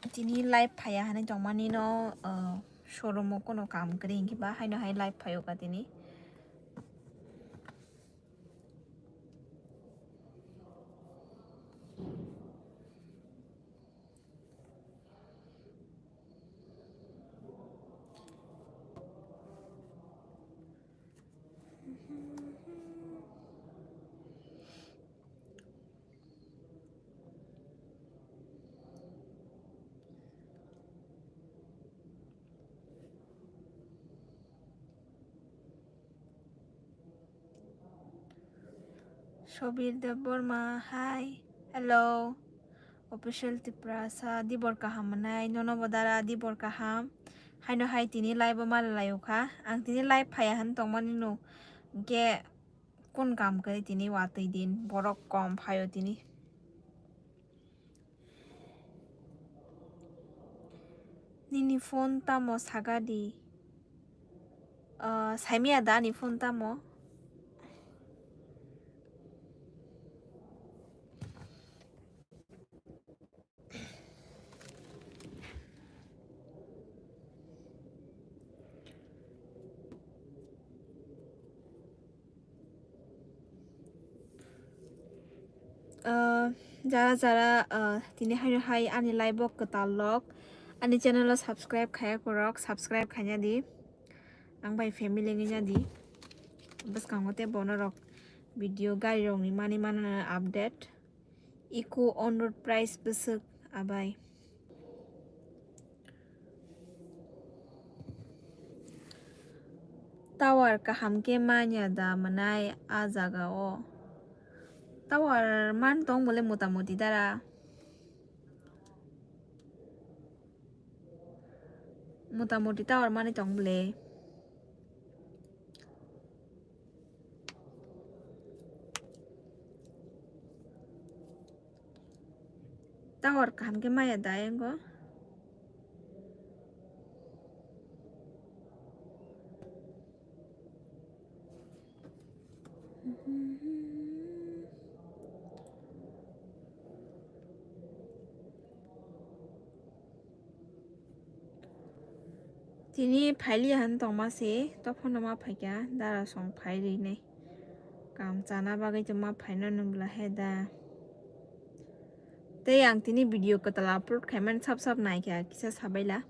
tini live phaya hane jongmani no showroom kono kam kring kiba haino hai live phayo ka tini Shobir Deborma, hi, hello, official Tiprasa, Dibor Kahamanai, Nono Bodara, Dibor Kaham, Haino Hai Tini Live Malayuka, and Tini Live Payahan Tomanino, Ge Kun Kam Tini Wati Din, Borok Com Payotini. Nini phone tamo sagadi, Samia Dani phone tamo. Jara tini hai ani live katalog ani channel lo subscribe khaya korok subscribe khanya di ang bai family nya di bas kangote bonorok video gari rong ni mani mana update iku on road price besuk abai tower kaham ke manya da manai a jaga o tower man tong bole motamuti dara motamuti tower mani tong bole tower kaham ke maya da engo tini phaili han tongma se topon ma phaikia dara song phairi ne kam chana bagai jama phaina nungla heda te yang tini video katala upload khaiman sap nai kya kisa sabaila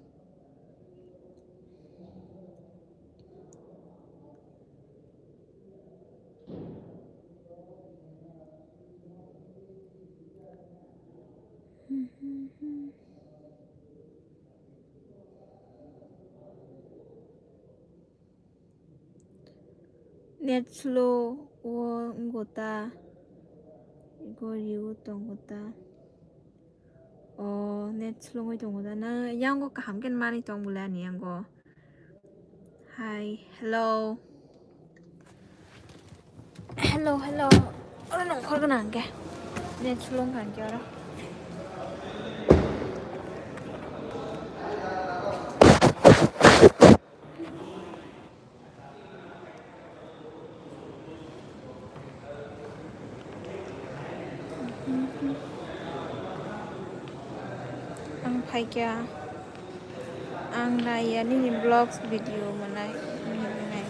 net slow wo ngota goriu tongota net slow ngoi tongota na yango kaham ken mani tongbula ni yango hi hello ora nong khor kana ke net slow kan jora ang phaikia ang naya ni vlogs video manai nai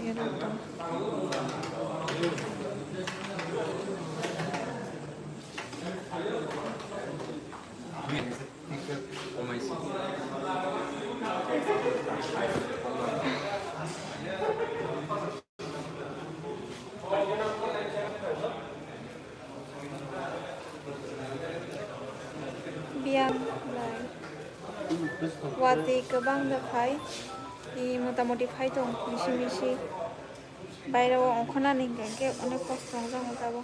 yeroto biam lai Watwi kebang da phai i motamoti phai tong misi বাইরে অখনা নেই কে অনেক কষ্ট মজা মজাবো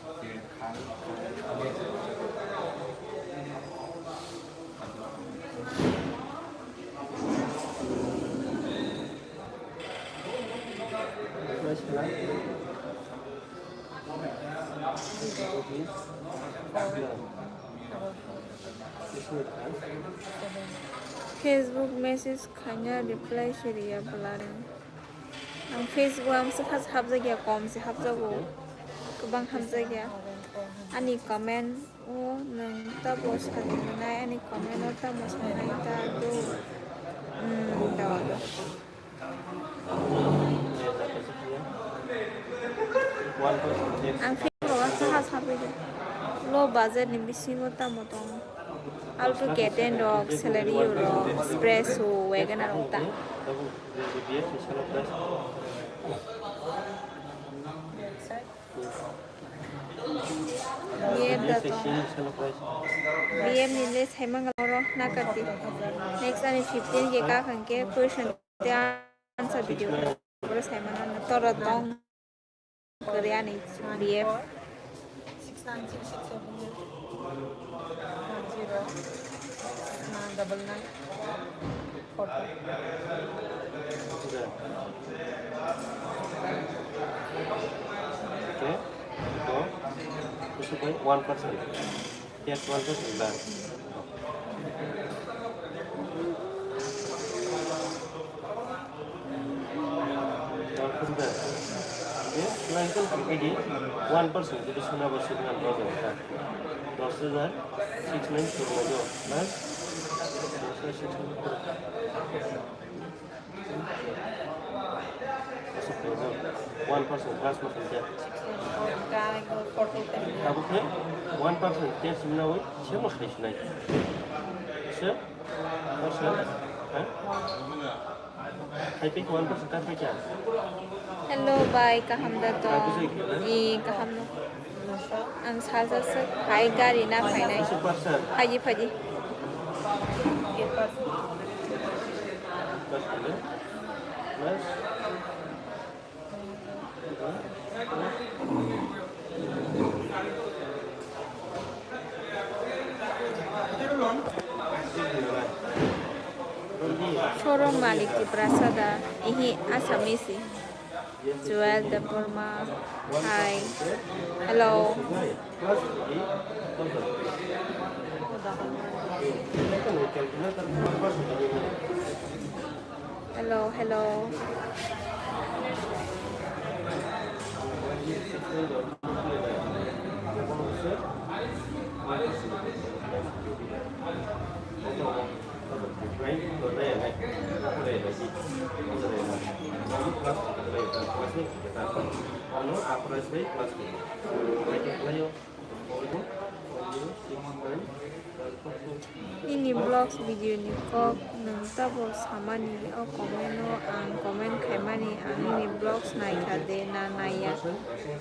Facebook message khanya reply share balaring ang Facebook am se habza gya kom se habza go kubang habza gya Ani comment o nang tapos sabi mo na ani comment o tapos na ita do daw ang feel ko sa sabi ko low budget ni bisingo tamo tong alto keten dog salary ro espresso wagon arota BM dato BM nile saimangalo nakati next ani 15 ke ka khanke question te answer video bro saimana toro tong koreani BF 1%. Yes, 1% back. Yes, 1%. Itu sudah bersih dengan program. 10,000 6 plus 1% plus percent. Tapi 1% dia sebenarnya siapa khas naik? Siapa? Persen? I think 1% kan saja. Hello bye kahamda to I kahamno ang salsa sa hai gari na phainai phaji phaji Plus showroom malik di prasada ihi asamisi Joel the Burma hi hello hello hello ini vlogs video ni ko nang tabo samani o komeno ang komen khaimani ang ini vlogs nai khade na naya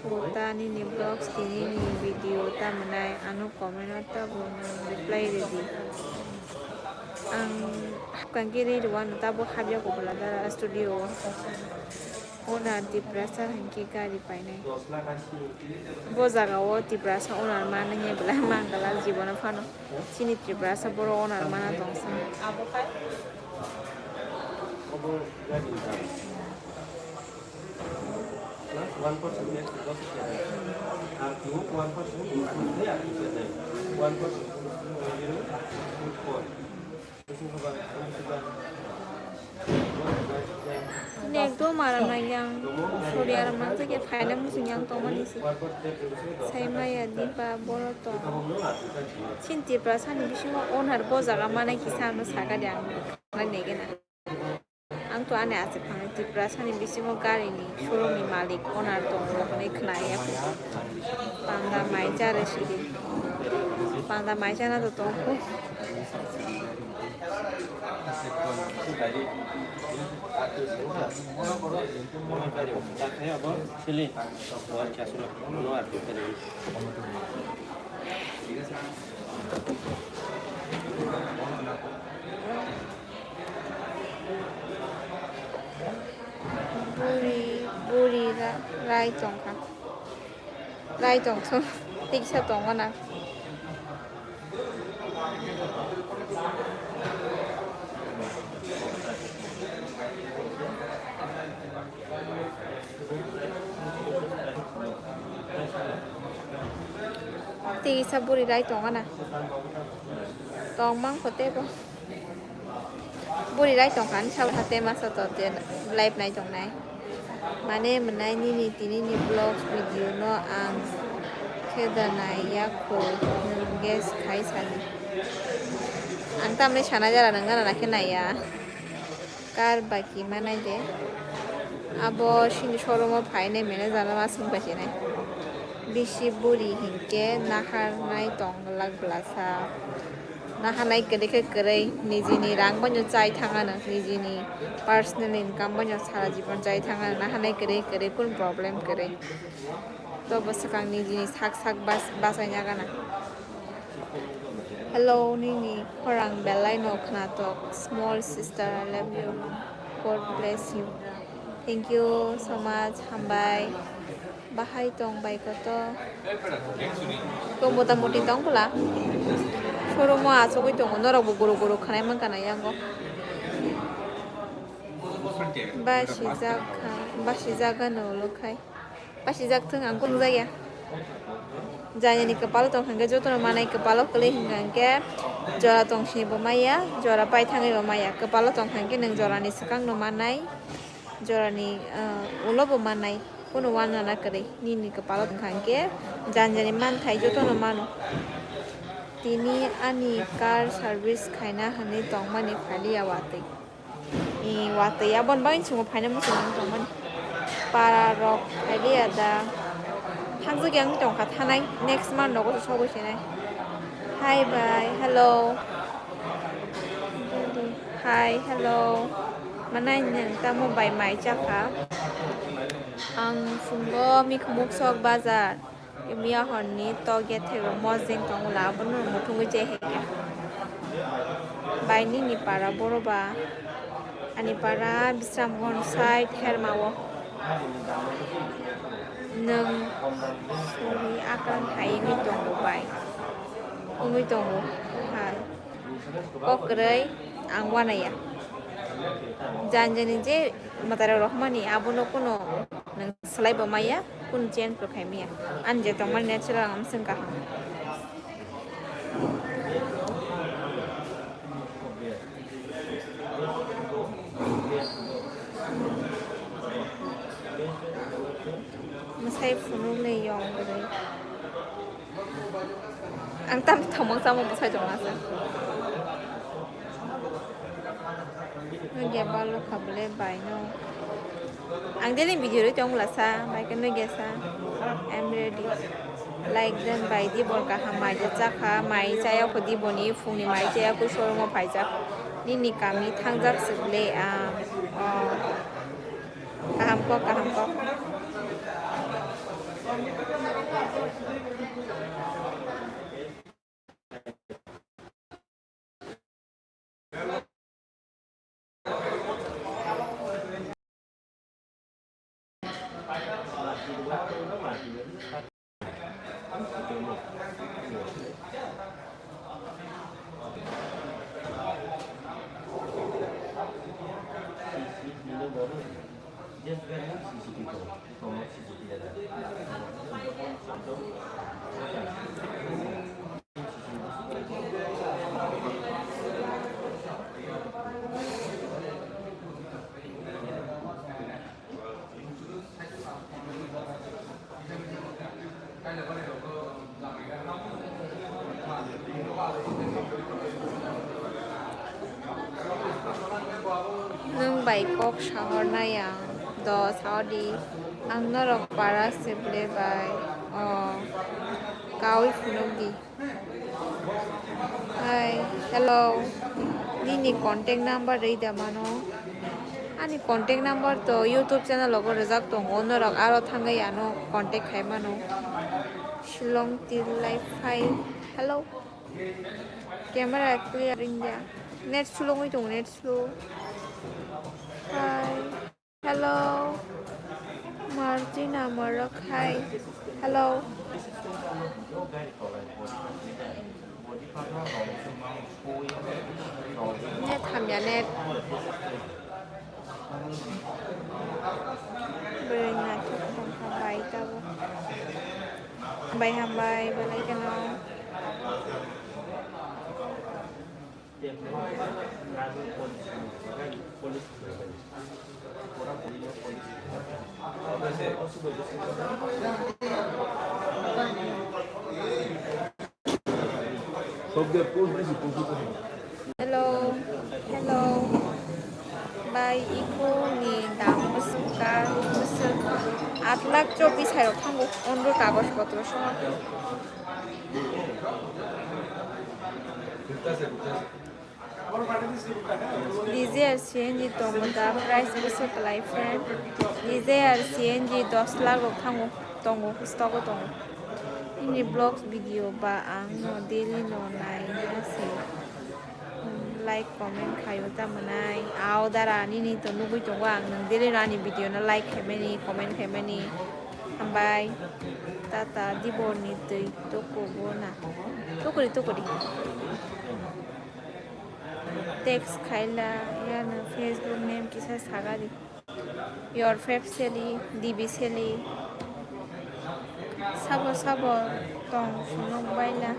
uta ni vlogs tini ni video ta manai anu komeno tabo reply ready ang kangkiri ruan tabo habya ko bala studio onar di prasa hangki gari painai bozaga o di prasa onar mana nya bela mangala jibona phano chini di prasa boro onar mana tongsa Nek tu malam yang sorry aram tu ke final musim yang tu mana sih? Saya maya di pa bolo tu. Cinti perasaan ni bisu owner bos agak mana kisah mas agak yang mana negena. Ang tu ane asal pang di perasaan ni bisu gari ni showroom ni malik owner tu orang ni kena ya. Pangda mai cara Sheli. Pangda mai cara tu tu. Sheli, luar biasa luar biasa. Buri rai tong kan, rai tong tu, tiksa tong mana? Tiksa buri rai tong mana? Tong mang kote po. Buri rai tong kan, sao hati masa tu dia live nai tong nai. Mana menai ni tini ni vlogs video no ang kedanaya ko nungges kai sani. Ang tamne sana jara nangana na kenaya. Kar baki mana je. Abo shin showroom paine mene jala masing bachine. Bishi buri hinke nahar nai tonglag blasa. Nahanai kedeke kerai nijini rang banyo chai thangana nijini personal income banyo sara jibon chai thangana nahanai kerai kun problem kerai to basakang nijini sak basai nyagana. Hello nini korang belai no knatok small sister I love you God bless you thank you so much hambai bahai tong bai koto ko motamuti tong pula showroom mo asogoi tongo norok bo goro khanai man kana yango basijaka no lokai basijak thung ang kung jaya jaya ni kepala tong hangga jotono manai kepala kali hingga jora tong sini bomaya jora pai thangai bomaya kepala tong hangge nang jora ni sekang no manai jora ni ulo bomanai kuno wana na kare ni kepala tong hangge janjani man thai jotono mano tini ani car service khaina hani tongmani khali awate wate abon bain sungo phaina musun tongmani para rok khali ada hangzu gyang tongkha thanai next month nogo sobo sinai hi bye hello hi hello manai nang tamo bai mai chakha ang fungo mi khumuk sok bazar Mia honni to get hero mozing tong la bono mutungu je hege baini ni para boroba ani para bisram gon side hermawo nang suri akan hai mi tongu bai umi tongu hai kokrei ang wanaya janjani je matara rohmani abono kuno nang salai bomaya kun chen pro khaimia anje tongman natural am sengka masai phunu le yong gre ang tam thomang samo busai jong asa nge balo khable bai no ang daily video ri tong lasa bai kan nge sa I'm ready like then by di bor ka hamai ja chakha mai chaya ko di boni phuni mai chaya ko showroom phaija ni kami thangjak sible kaham ko nung Bangkok shahar na yang do Saudi ang norok para sible bai kawi funogi hi hello ni contact number rei da mano ani contact number to YouTube channel logo rejak tong norok aro thangai ano contact khai mano Shillong till life hi hello camera clear india net slow ngoi tong net slow hi hello Martina Marok hi hello net hamya net berna thok thong hambai ta hambai balai kana Hello, hello. By Iko ni dang muskar musuk atlak cobi sayro tanggo ondur kagos potro semua. Dizer CNG tomoda price musuk life friend. Dizer CNG 10 lakh rok tanggo tongo stock tongo. Ini vlogs video ba ang no daily no nai nasi. Like comment kayo tamanay aw dara nini to nubuy to wang nang dili rani video na like kemeni comment kemeni ambay tata dibo ni tuy toko bona tokori text kaila yan Facebook name kisa sagari your fave Sheli DB Sheli sabo tong sunong baila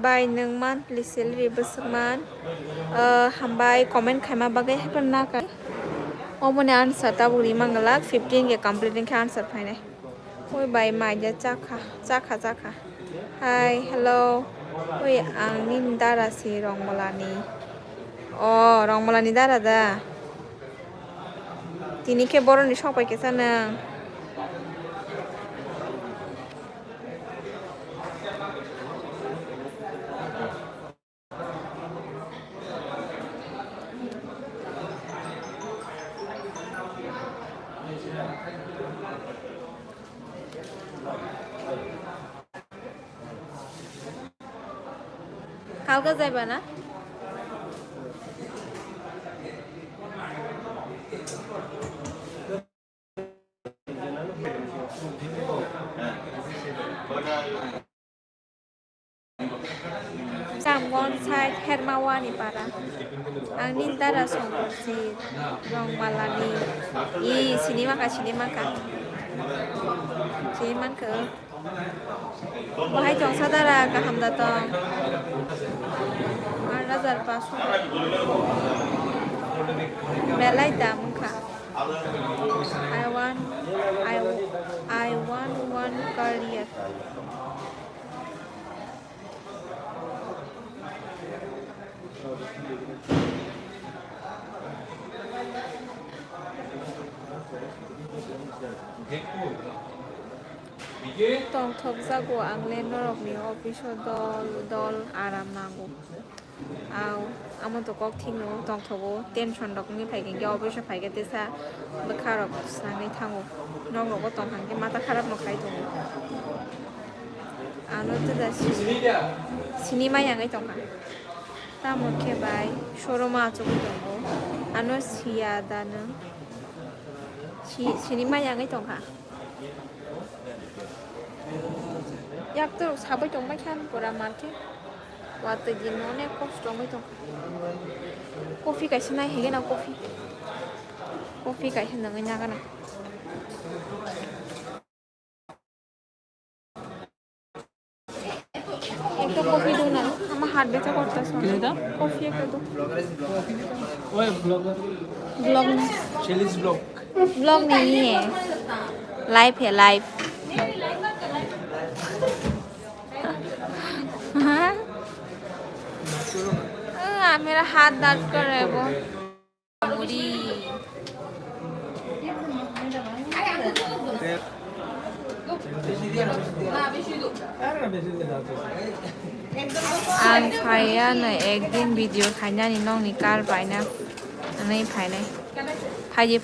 by nung monthly salary basman hambai comment khaima bagai happen na ka omone answer ta buri mangala 15 ke completing ke answer phaine oi by mai ja chakha hi hello oi ang nin dara si rongmalani rongmalani dara da tini ke boro ni sopai ke sana কালকে যাইবা না Samgon side Hermawani para angin dara songkorsi rong malani sini maka ke bahai jong sadara kaham datang Razar pasu belai damka I want one career tong thok jago angle norok ni office dol aram nango aw amo to kok thingno tong thogo tension dok ni phai ge office phai ge tesa bakharok sangai thango nong ro tong hang ge mata kharap no khai tongo ano to da cinema yang ai tong ha ta mo ke bai showroom a chu tongo ano sia da no cinema yang ai tong ha yak to sabai tong mai khan pura market Watwi ginone kostom itu. Kopi kaisi nai hege na kopi kaisi nang nya kana. Ekto kopi do na ama hat becha kortaso. Kopi ekto do. ओए blogger Vlog शेलीज blog vlog नहीं है. Live है live. हाँ? मेरा हाथ दर्द कर रहा है वो मुड़ी an phaya na ek din video khanya ni nong ni kar paina anai phai nai phaji